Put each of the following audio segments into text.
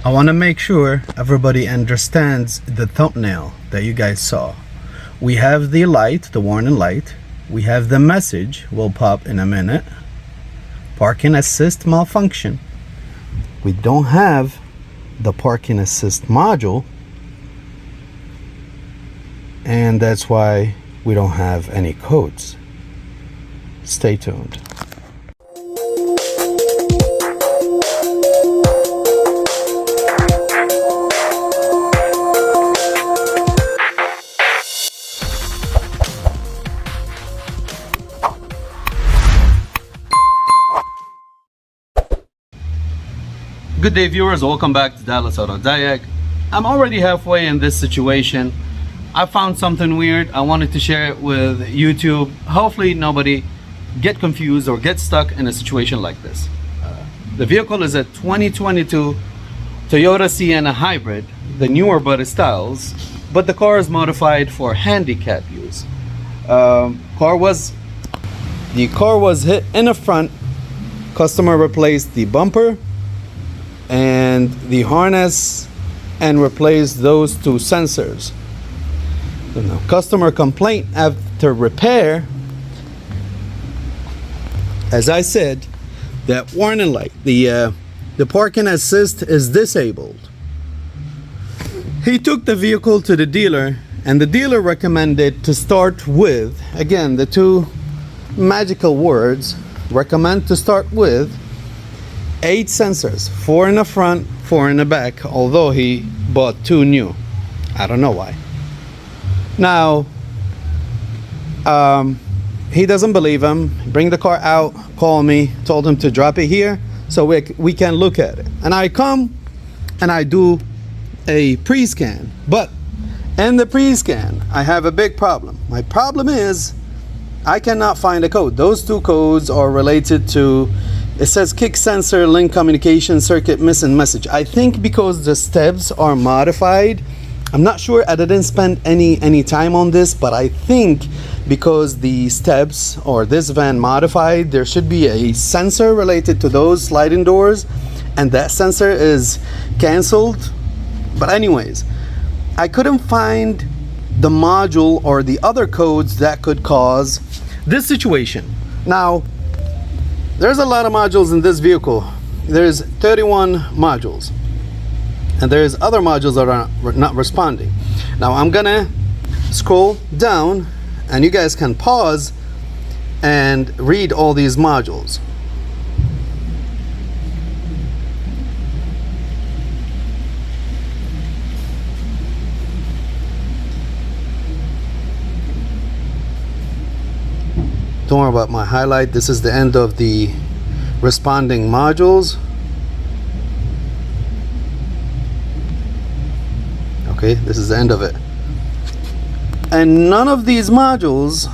I want to make sure everybody understands the thumbnail that you guys saw. We have the light, the warning light. We have the message, will pop in a minute. Parking assist malfunction. We don't have the parking assist module, and that's why we don't have any codes. Stay tuned. Good day, viewers. Welcome back to Dallas Auto Diag. I'm already halfway in this situation. I found something weird. I wanted to share it with YouTube. Hopefully nobody get confused or get stuck in a situation like this. The vehicle is a 2022 Toyota Sienna hybrid, the newer body styles, but the car is modified for handicap use. The car was hit in the front. Customer replaced the bumper and the harness and replace those two sensors. The customer complaint after repair, as I said, that warning light, the parking assist is disabled. He took the vehicle to the dealer, and the dealer recommended to start with, again, the two magical words, recommend to start with 8 sensors, 4 in the front, 4 in the back, although he bought 2 new. I don't know why. Now, he doesn't believe him. Bring the car out, call me, told him to drop it here so we can look at it. And I come and I do a pre-scan. But in the pre-scan, I have a big problem. My problem is I cannot find a code. Those 2 codes are related to, it says kick sensor link communication circuit missing message. I think because the steps are modified. I'm not sure, I didn't spend any time on this, but I think because the steps or this van modified, there should be a sensor related to those sliding doors, and that sensor is canceled. But anyways, I couldn't find the module or the other codes that could cause this situation. Now, there's a lot of modules in this vehicle. There's 31 modules. And there's other modules that are not responding. Now I'm gonna scroll down and you guys can pause and read all these modules. Don't worry about my highlight. This is the end of the responding modules. Okay, this is the end of it. And none of these modules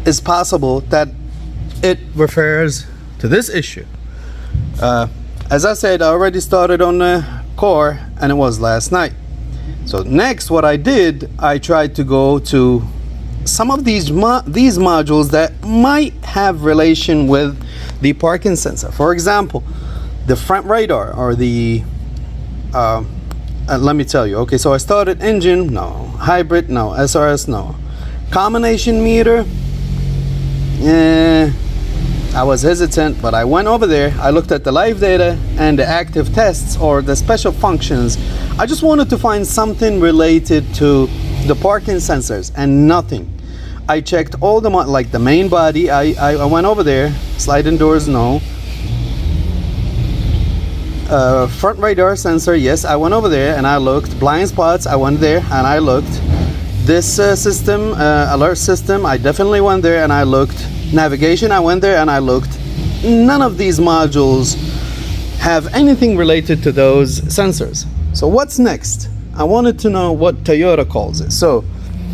is possible that it refers to this issue. As I said, I already started on the car and it was last night. So next what I did, I tried to go to some of these modules that might have relation with the parking sensor. For example, the front radar or the let me tell you. Okay, so I started engine, no. Hybrid, no. SRS, no. Combination meter, I was hesitant, but I went over there. I looked at the live data and the active tests or the special functions. I just wanted to find something related to the parking sensors and nothing. I checked all the like the main body. I went over there. Sliding doors, no. Front radar sensor, yes, I went over there and I looked. Blind spots, I went there and I looked. This system, alert system, I definitely went there and I looked. Navigation, I went there and I looked. None of these modules have anything related to those sensors. So what's next? I wanted to know what Toyota calls it. So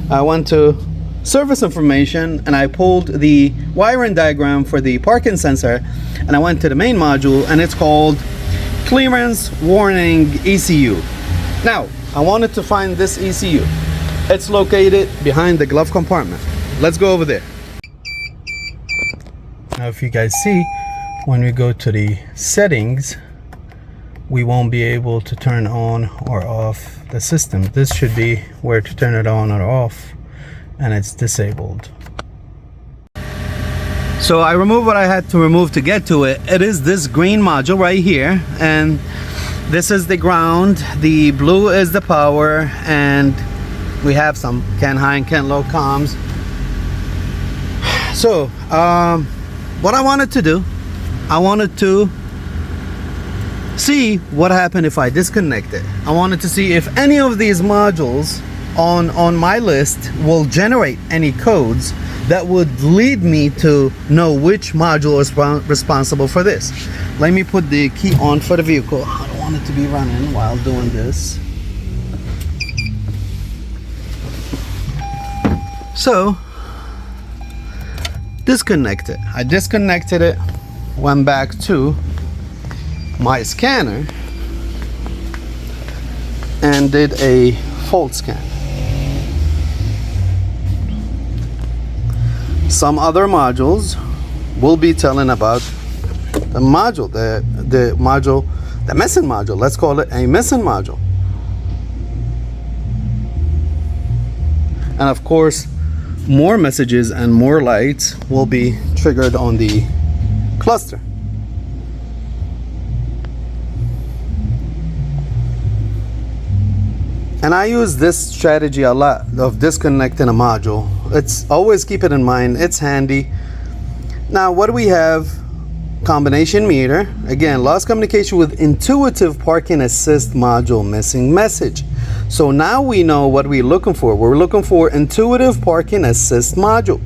I went to service information and I pulled the wiring diagram for the parking sensor and I went to the main module and it's called clearance warning ECU. Now, I wanted to find this ECU. It's located behind the glove compartment. Let's go over there. Now, if you guys see, when we go to the settings, we won't be able to turn on or off the system. This should be where to turn it on or off, and it's disabled. So I removed what I had to remove to get to it. It is this green module right here, and this is the ground, the blue is the power, and we have some can high and can low comms. So what I wanted to do, I wanted to see what happened if I disconnect it. I wanted to see if any of these modules on my list will generate any codes that would lead me to know which module is responsible for this. Let me put the key on for the vehicle. I don't want it to be running while doing this. So disconnect it. I disconnected it, went back to my scanner and did a fault scan. Some other modules will be telling about the module, the missing module. Let's call it a missing module. And of course, more messages and more lights will be triggered on the cluster. And I use this strategy a lot of disconnecting a module. It's always keep it in mind, it's handy. Now what do we have? Combination meter. Again, lost communication with intuitive parking assist module, missing message. So now we know what we're looking for. We're looking for intuitive parking assist module.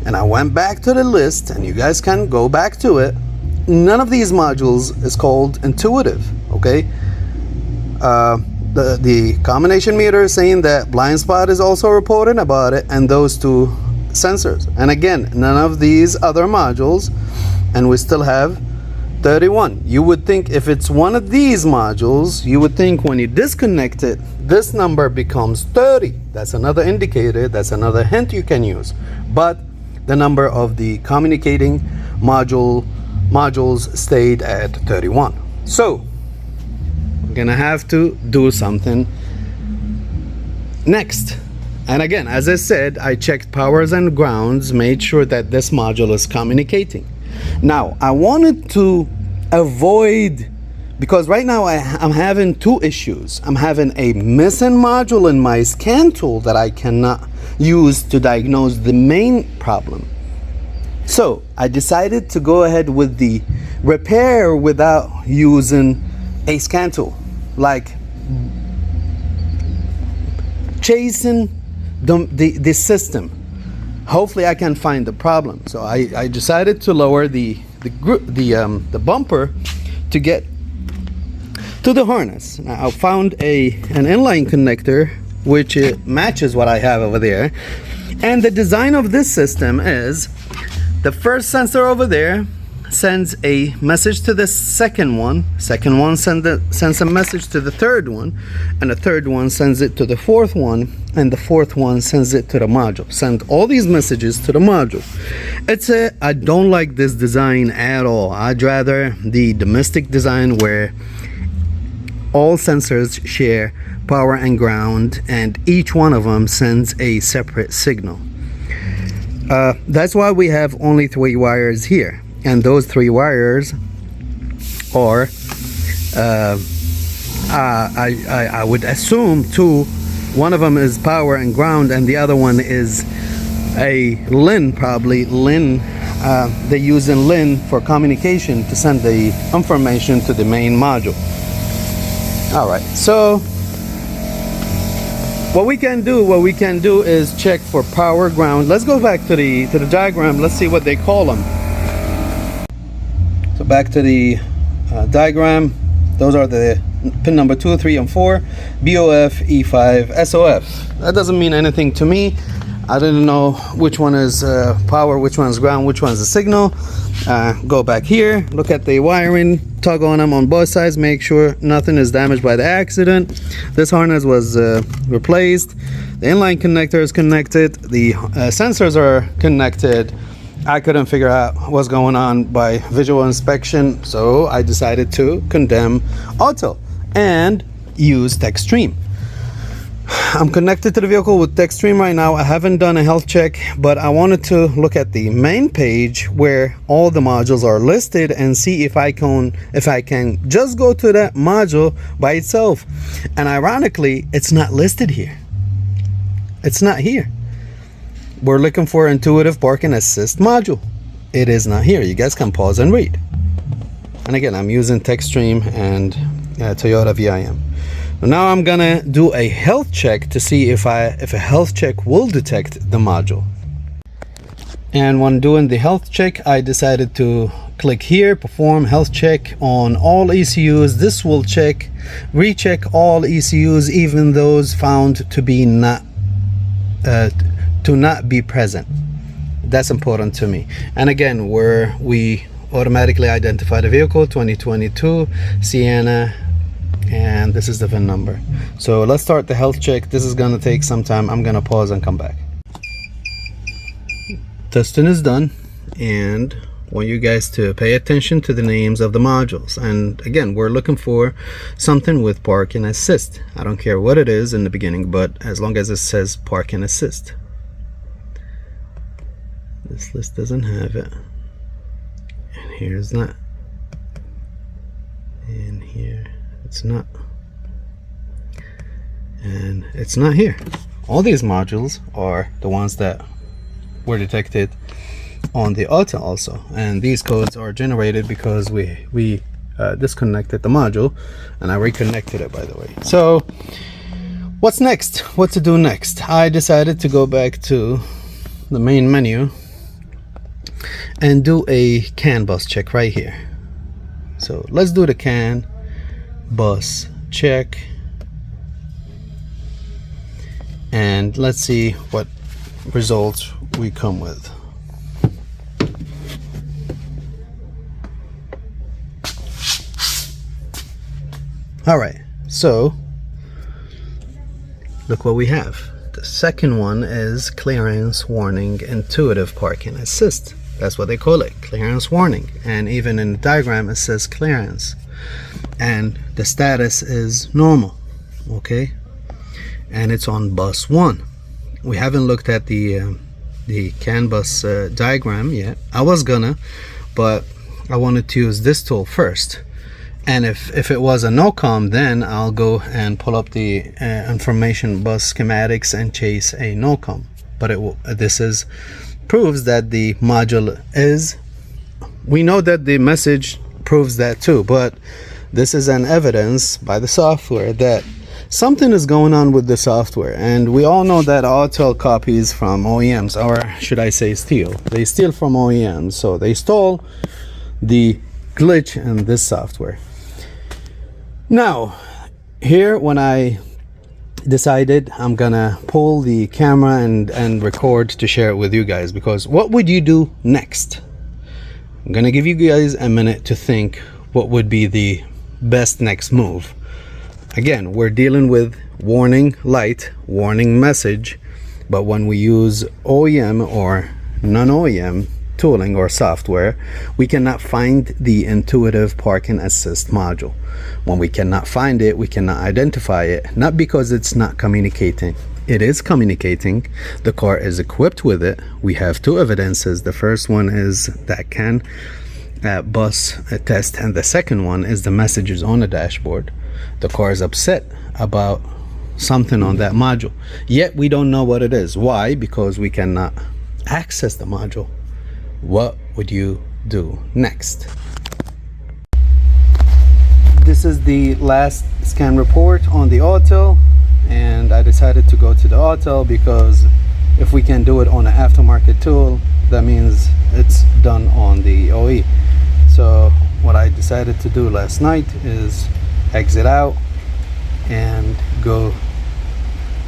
And I went back to the list, and you guys can go back to it. None of these modules is called intuitive, okay? The combination meter is saying that blind spot is also reporting about it, and those two sensors. And again, none of these other modules, and we still have 31. You would think if it's one of these modules, you would think when you disconnect it, this number becomes 30. That's another indicator, that's another hint you can use. But the number of the communicating modules stayed at 31. So we're gonna have to do something next. And again, as I said, I checked powers and grounds, made sure that this module is communicating. Now, I wanted to avoid, because right now I'm having two issues. I'm having a missing module in my scan tool that I cannot use to diagnose the main problem. So I decided to go ahead with the repair without using a scan tool, like chasing the system. Hopefully I can find the problem. So I decided to lower the bumper to get to the harness. Now, I found an inline connector which matches what I have over there. And the design of this system is the first sensor over there sends a message to the second one sends a message to the third one, and the third one sends it to the fourth one, and the fourth one sends it to the module. Send all these messages to the module. I don't like this design at all. I'd rather the domestic design where all sensors share power and ground, and each one of them sends a separate signal. That's why we have only 3 wires here. And those 3 wires are, I would assume 2. One of them is power and ground, and the other one is a LIN, probably LIN. They're using LIN for communication to send the information to the main module. All right, so what we can do is check for power, ground. Let's go back to the diagram. Let's see what they call them. So back to the diagram. Those are the pin number 2, 3, and 4. BOF, E5, SOF. That doesn't mean anything to me. I didn't know which one is power, which one is ground, which one is the signal. Go back here, look at the wiring, tug on them on both sides, make sure nothing is damaged by the accident. This harness was replaced. The inline connector is connected. The sensors are connected. I couldn't figure out what's going on by visual inspection, so I decided to condemn auto and use TechStream. I'm connected to the vehicle with TechStream right now. I haven't done a health check, but I wanted to look at the main page where all the modules are listed and see if I can just go to that module by itself. And ironically, it's not listed here. It's not here. We're looking for intuitive parking assist module. It is not here. You guys can pause and read. And again, I'm using TechStream and Toyota VIM. Now I'm gonna do a health check to see if a health check will detect the module. And when doing the health check, I decided to click here, perform health check on all ECUs. This will recheck all ECUs, even those found to be not be present. That's important to me. And again, we automatically identify the vehicle, 2022 Sienna, and this is the VIN number. So let's start the health check. This is gonna take some time. I'm gonna pause and come back. Testing is done, and I want you guys to pay attention to the names of the modules. And again, we're looking for something with parking assist. I don't care what it is in the beginning, but as long as it says parking assist. This list doesn't have it, and here's not, and here it's not, and it's not here. All these modules are the ones that were detected on the auto also, and these codes are generated because we disconnected the module, and I reconnected it, by the way. So what's next? What to do next? I decided to go back to the main menu and do a CAN bus check right here. So let's do the CAN bus check, and let's see what results we come with. All right, so look what we have. The second one is clearance warning intuitive parking assist. That's what they call it, clearance warning. And even in the diagram, it says clearance. And the status is normal, okay? And it's on bus 1. We haven't looked at the CAN bus diagram yet. I was gonna, but I wanted to use this tool first. And if it was a no-com, then I'll go and pull up the information bus schematics and chase a no-com. But this proves that the module is, we know that the message proves that too, but this is an evidence by the software that something is going on with the software. And we all know that Autel copies from OEMs, or should I say steal. They steal from OEMs, so they stole the glitch in this software. Now here, when I decided I'm gonna pull the camera and record to share it with you guys, because what would you do next? I'm gonna give you guys a minute to think what would be the best next move. Again, we're dealing with warning light, warning message, but when we use OEM or non-OEM tooling or software, we cannot find the intuitive parking assist module. When we cannot find it, we cannot identify it, not because it's not communicating. It is communicating. The car is equipped with it. We have two evidences. The first one is that CAN bus test, and the second one is the messages on the dashboard. The car is upset about something on that module, yet we don't know what it is. Why? Because we cannot access the module. What would you do next? This is the last scan report on the Autel, and I decided to go to the Autel because if we can do it on an aftermarket tool, that means it's done on the OE. So what I decided to do last night is exit out and go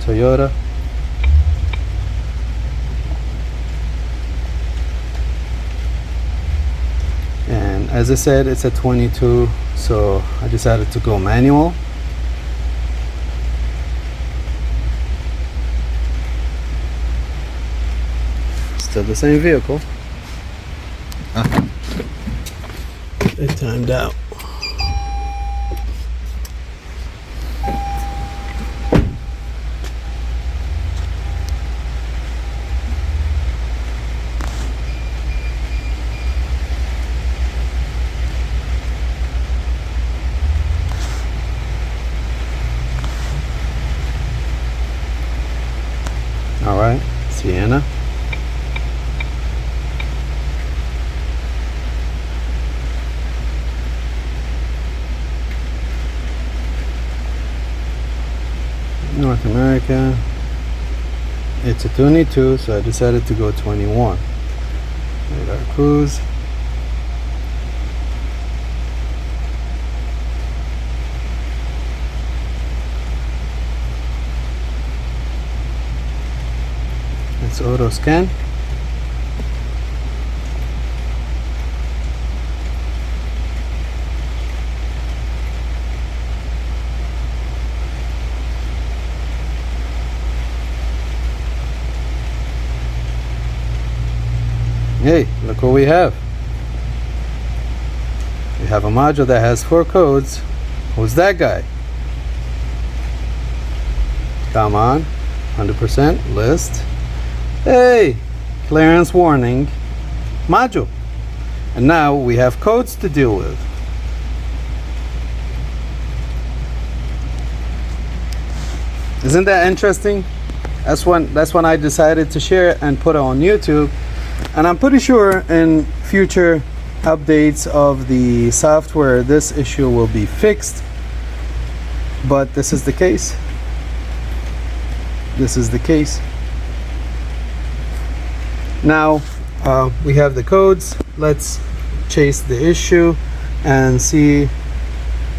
Toyota. And as I said, it's a 22, so I decided to go manual. Still the same vehicle. It timed out. All right, Sienna. North America. It's a 22, so I decided to go 21. Radar cruise. It's auto scan. Hey, look what we have. We have a module that has 4 codes. Who's that guy? Come on, 100% list. Hey, clearance warning module. And now we have codes to deal with. Isn't that interesting? That's when I decided to share it and put it on YouTube. And I'm pretty sure in future updates of the software this issue will be fixed. But this is the case. This is the case. Now we have the codes. Let's chase the issue and see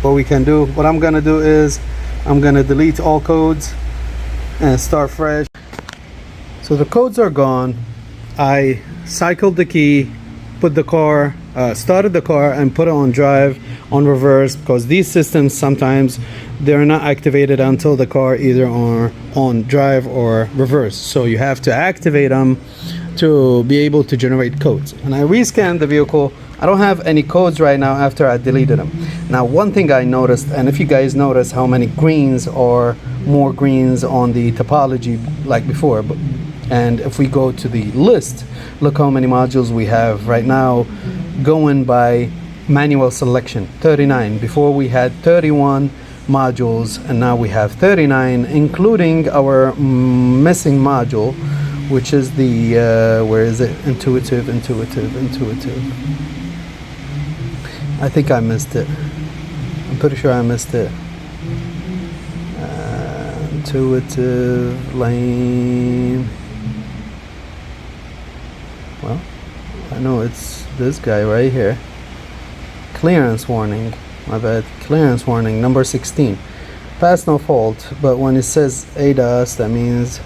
what we can do. What I'm gonna do is I'm gonna delete all codes and start fresh. So the codes are gone. I cycled the key, put the car, started the car and put it on drive, on reverse, because these systems sometimes they're not activated until the car either on drive or reverse. So you have to activate them to be able to generate codes. And I rescanned the vehicle. I don't have any codes right now after I deleted them. Now one thing I noticed, and if you guys notice how many greens or more greens on the topology like before, and if we go to the list, look how many modules we have right now going by manual selection. 39. Before we had 31 modules and now we have 39, including our missing module, which is the where is it? Intuitive. I think I missed it. I'm pretty sure I missed it. Intuitive lane. Well, I know it's this guy right here. Clearance warning. My bad. Clearance warning number 16. Pass no fault, but when it says ADAS, that means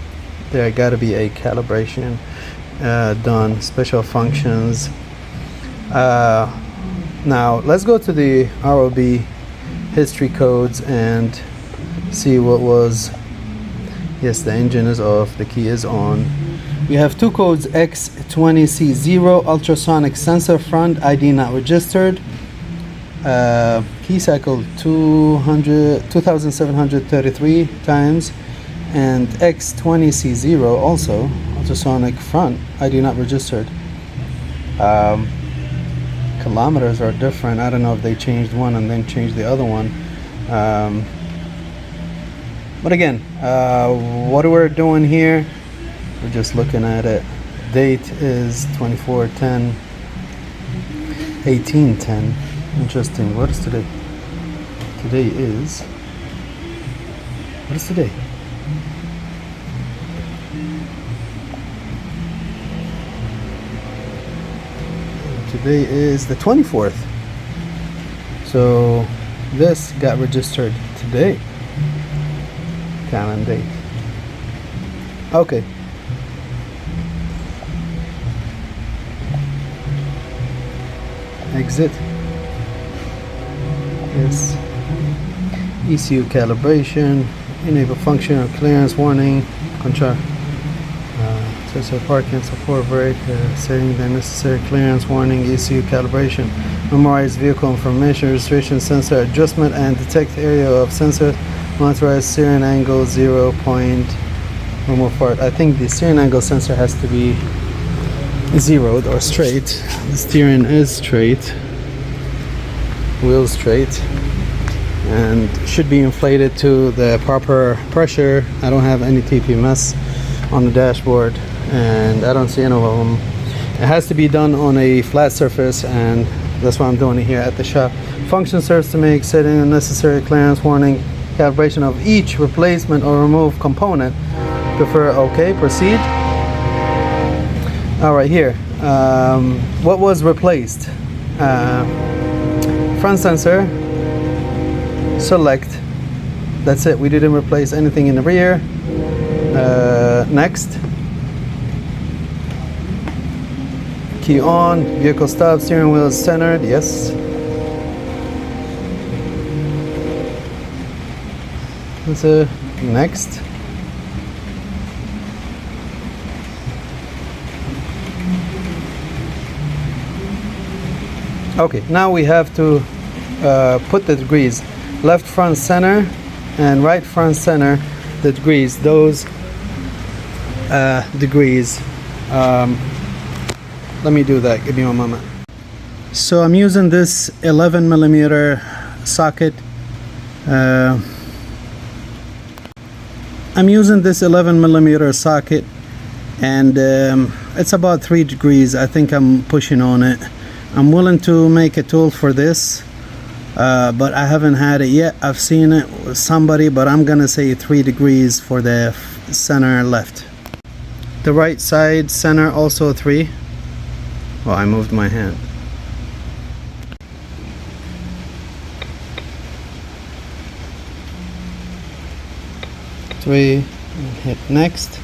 there gotta be a calibration done. Special functions. Now let's go to the ROB history codes and see what was. Yes, the engine is off, the key is on. We have 2 codes, X20C0 ultrasonic sensor front, ID not registered. Key cycle 2733 times, and X20C0 also ultrasonic front, ID not registered. Kilometers are different. I don't know if they changed one and then changed the other one. But again, what we're doing here, we're just looking at it. Date is 24/10, 18/10. Interesting. What is today? Today is. What is today? Today is the 24th. So this got registered today. Time and date. Okay. Exit. Yes. ECU calibration. Enable functional clearance warning. Contra. sensor parking support brake, setting the necessary clearance warning, ECU calibration, memorize vehicle information, registration sensor adjustment, and detect area of sensor, monitorize steering angle 0 point, remove part. I think the steering angle sensor has to be zeroed or straight. The steering is straight, wheel straight, and should be inflated to the proper pressure. I don't have any TPMS on the dashboard, and I don't see any of them. It has to be done on a flat surface, and that's why I'm doing it here at the shop. Function serves to make setting the necessary clearance warning, calibration of each replacement or remove component. Prefer okay, proceed. All right, here, what was replaced? Front sensor, select. That's it. We didn't replace anything in the rear. Next, key on, vehicle stop, steering wheel is centered, yes. That's it. Next. Okay, now we have to put the degrees. Left front center and right front center, the degrees, those degrees. Let me do that, give me 1 moment. So I'm using this 11 millimeter socket. I'm using this 11 millimeter socket, and it's about 3 degrees. I think I'm pushing on it. I'm willing to make a tool for this, but I haven't had it yet. I've seen it with somebody, but I'm gonna say 3 degrees for the center left. The right side center also 3. Well, I moved my hand. Three, hit next.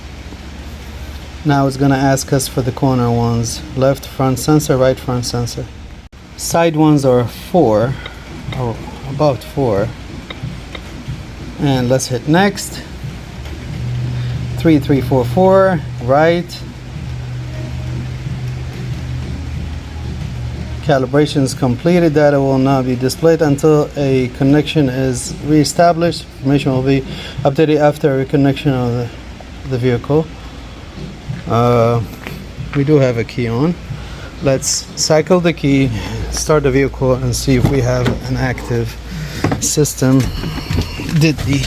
Now it's gonna ask us for the corner ones. Left front sensor, right front sensor. Side ones are 4, or about 4. And let's hit next. 3344, right. Calibration is completed. Data will not be displayed until a connection is reestablished. Information will be updated after reconnection of the vehicle. We do have a key on. Let's cycle the key, start the vehicle, and see if we have an active system. Did the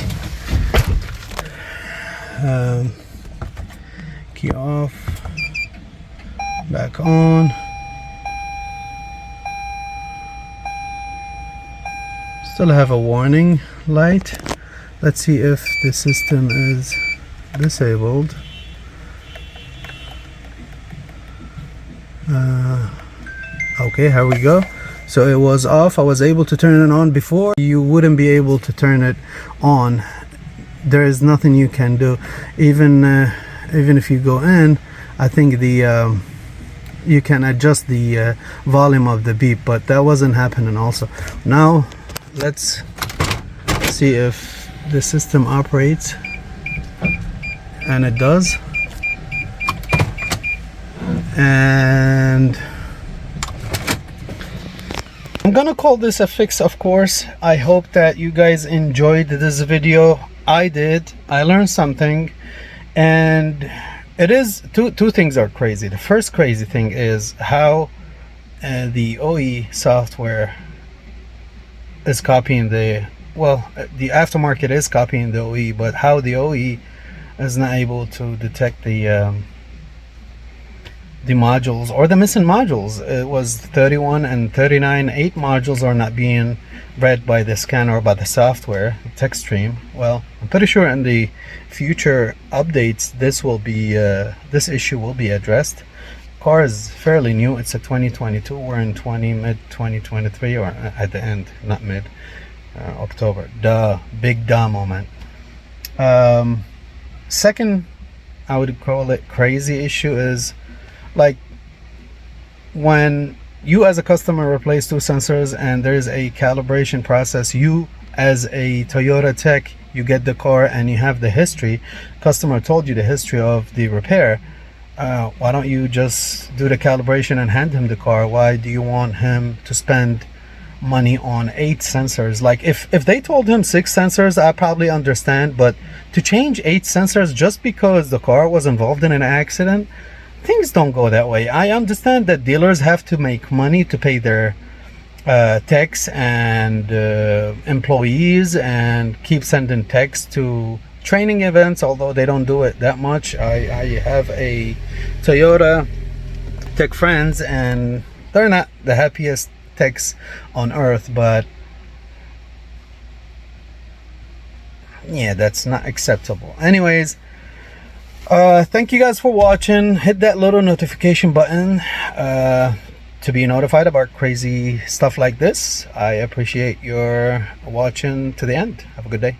key off, back on. Still have a warning light. Let's see if the system is disabled. Okay, here we go. So it was off. I was able to turn it on before. You wouldn't be able to turn it on. There is nothing you can do. Even if you go in, I think the you can adjust the volume of the beep, but that wasn't happening also. Now let's see if the system operates, and it does. And I'm gonna call this a fix, of course. I hope that you guys enjoyed this video. I did. I learned something, and it is two things are crazy. The first crazy thing is how the OE software is copying the aftermarket is copying the OE, but how the OE is not able to detect the modules or the missing modules. It was 31 and 39. 8 modules are not being read by the scanner or by the software text stream. Well, I'm pretty sure in the future updates this will be this issue will be addressed. Car is fairly new. It's a 2022. We're in mid 2023, or at the end, not mid, October. Big duh moment. Second, I would call it crazy issue is, like, when you as a customer replace 2 sensors and there's a calibration process, you as a Toyota tech, you get the car and you have the history. Customer told you the history of the repair, Why don't you just do the calibration and hand him the car? Why do you want him to spend money on 8 sensors? Like if they told him 6 sensors, I probably understand, but to change 8 sensors just because the car was involved in an accident, things don't go that way. I understand that dealers have to make money to pay their techs and employees and keep sending techs to training events, although they don't do it that much. I have a Toyota tech friends, and they're not the happiest techs on earth, but yeah, that's not acceptable. Anyways, thank you guys for watching. Hit that little notification button to be notified about crazy stuff like this. I appreciate your watching to the end. Have a good day.